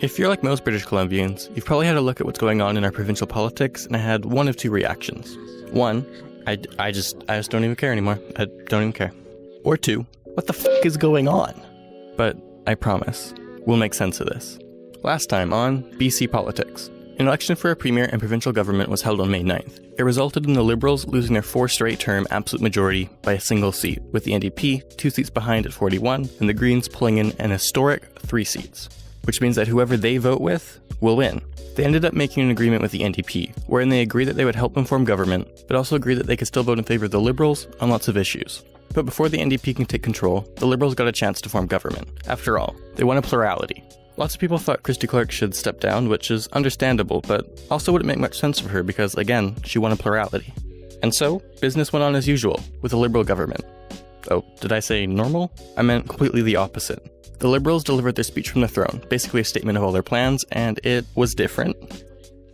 If you're like most British Columbians, you've probably had a look at what's going on in our provincial politics, and I had one of two reactions. One, I just don't even care anymore. I don't even care. Or two, what the f*** is going on? But I promise, we'll make sense of this. Last time on BC Politics, an election for a premier and provincial government was held on May 9th. It resulted in the Liberals losing their 4-straight-term absolute majority by a single seat, with the NDP 2 seats behind at 41, and the Greens pulling in an historic 3 seats, which means that whoever they vote with will win. They ended up making an agreement with the NDP, wherein they agreed that they would help them form government, but also agreed that they could still vote in favour of the Liberals on lots of issues. But before the NDP can take control, the Liberals got a chance to form government. After all, they want a plurality. Lots of people thought Christy Clark should step down, which is understandable, but also wouldn't make much sense for her because, again, she won a plurality. And so, business went on as usual, with a Liberal government. Oh, did I say normal? I meant completely the opposite. The Liberals delivered their speech from the throne, basically a statement of all their plans, and it was different.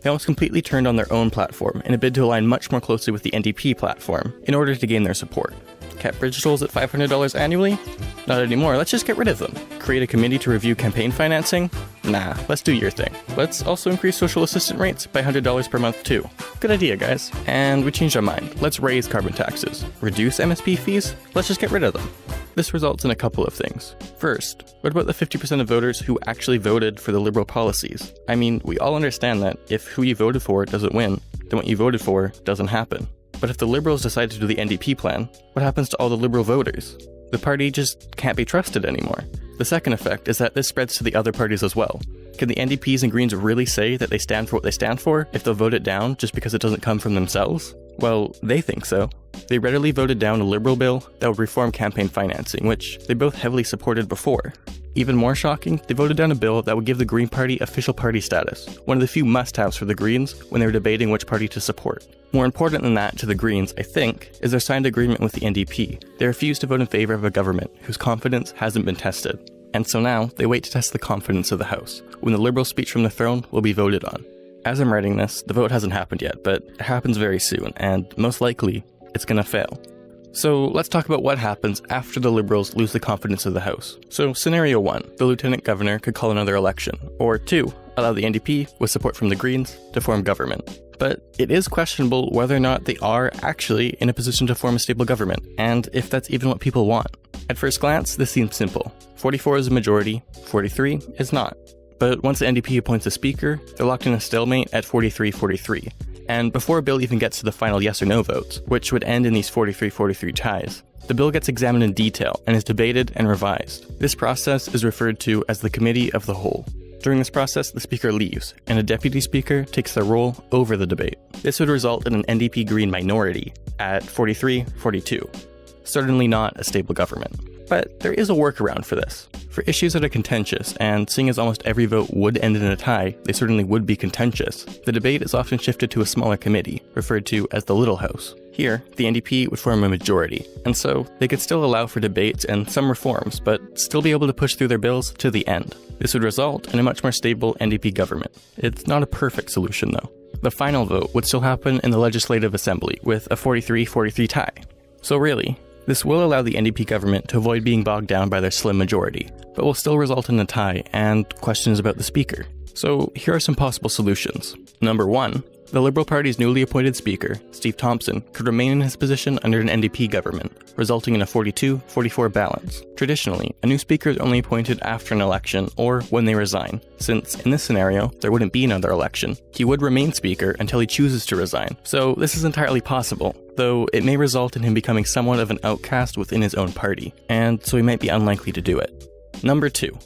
They almost completely turned on their own platform in a bid to align much more closely with the NDP platform in order to gain their support. Cap bridge tolls at $500 annually? Not anymore, let's just get rid of them. Create a committee to review campaign financing? Nah, let's do your thing. Let's also increase social assistant rates by $100 per month too. Good idea, guys. And we changed our mind. Let's raise carbon taxes. Reduce MSP fees? Let's just get rid of them. This results in a couple of things. First, what about the 50% of voters who actually voted for the Liberal policies? I mean, we all understand that if who you voted for doesn't win, then what you voted for doesn't happen. But if the Liberals decide to do the NDP plan, what happens to all the Liberal voters? The party just can't be trusted anymore. The second effect is that this spreads to the other parties as well. Can the NDPs and Greens really say that they stand for what they stand for if they'll vote it down just because it doesn't come from themselves? Well, they think so. They readily voted down a Liberal bill that would reform campaign financing, which they both heavily supported before. Even more shocking, they voted down a bill that would give the Green Party official party status, one of the few must-haves for the Greens when they were debating which party to support. More important than that to the Greens, I think, is their signed agreement with the NDP. They refuse to vote in favour of a government whose confidence hasn't been tested. And so now, they wait to test the confidence of the House, when the Liberal speech from the throne will be voted on. As I'm writing this, the vote hasn't happened yet, but it happens very soon, and most likely, it's gonna fail. So let's talk about what happens after the Liberals lose the confidence of the House. So scenario 1, the Lieutenant Governor could call another election, or 2, allow the NDP, with support from the Greens, to form government. But it is questionable whether or not they are actually in a position to form a stable government, and if that's even what people want. At first glance, this seems simple. 44 is a majority, 43 is not. But once the NDP appoints a speaker, they're locked in a stalemate at 43-43. And before a bill even gets to the final yes or no votes, which would end in these 43-43 ties, the bill gets examined in detail and is debated and revised. This process is referred to as the Committee of the Whole. During this process, the speaker leaves, and a deputy speaker takes their role over the debate. This would result in an NDP Green minority at 43-42. Certainly not a stable government. But there is a workaround for this. For issues that are contentious, and seeing as almost every vote would end in a tie, they certainly would be contentious, the debate is often shifted to a smaller committee, referred to as the Little House. Here, the NDP would form a majority, and so they could still allow for debates and some reforms, but still be able to push through their bills to the end. This would result in a much more stable NDP government. It's not a perfect solution though. The final vote would still happen in the Legislative Assembly, with a 43-43 tie. So really, this will allow the NDP government to avoid being bogged down by their slim majority, but will still result in a tie and questions about the speaker. So here are some possible solutions. Number 1, the Liberal Party's newly appointed speaker, Steve Thompson, could remain in his position under an NDP government, resulting in a 42-44 balance. Traditionally, a new speaker is only appointed after an election or when they resign, since in this scenario, there wouldn't be another election. He would remain speaker until he chooses to resign, so this is entirely possible, though it may result in him becoming somewhat of an outcast within his own party, and so he might be unlikely to do it. Number 2.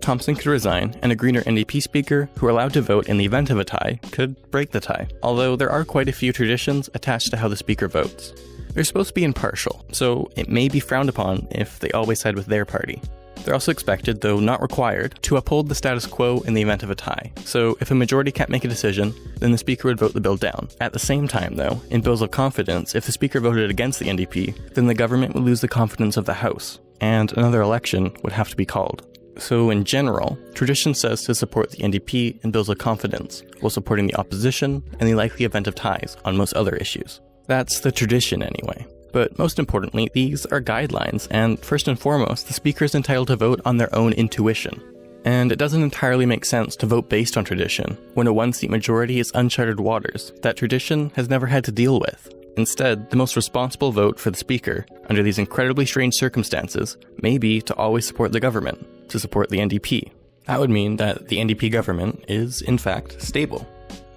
Thompson could resign, and a Greener NDP speaker, who are allowed to vote in the event of a tie, could break the tie, although there are quite a few traditions attached to how the speaker votes. They're supposed to be impartial, so it may be frowned upon if they always side with their party. They're also expected, though not required, to uphold the status quo in the event of a tie, so if a majority can't make a decision, then the speaker would vote the bill down. At the same time, though, in bills of confidence, if the speaker voted against the NDP, then the government would lose the confidence of the House, and another election would have to be called. So in general, tradition says to support the NDP in bills of confidence, while supporting the opposition in the likely event of ties on most other issues. That's the tradition anyway. But most importantly, these are guidelines, and first and foremost, the speaker is entitled to vote on their own intuition. And it doesn't entirely make sense to vote based on tradition when a one-seat majority is uncharted waters that tradition has never had to deal with. Instead, the most responsible vote for the Speaker, under these incredibly strange circumstances, may be to always support the government, to support the NDP. That would mean that the NDP government is, in fact, stable.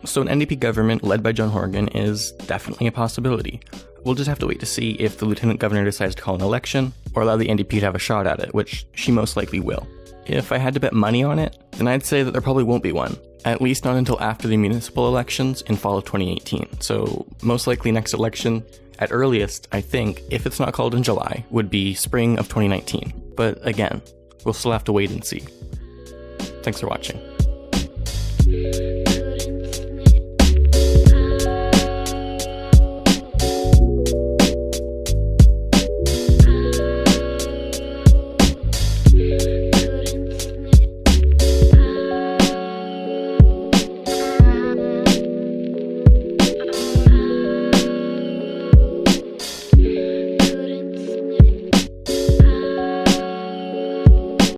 So an NDP government led by John Horgan is definitely a possibility. We'll just have to wait to see if the Lieutenant Governor decides to call an election, or allow the NDP to have a shot at it, which she most likely will. If I had to bet money on it, then I'd say that there probably won't be one. At least not until after the municipal elections in fall of 2018. So most likely next election, at earliest, I think, if it's not called in July, would be spring of 2019. But again, we'll still have to wait and see. Thanks for watching.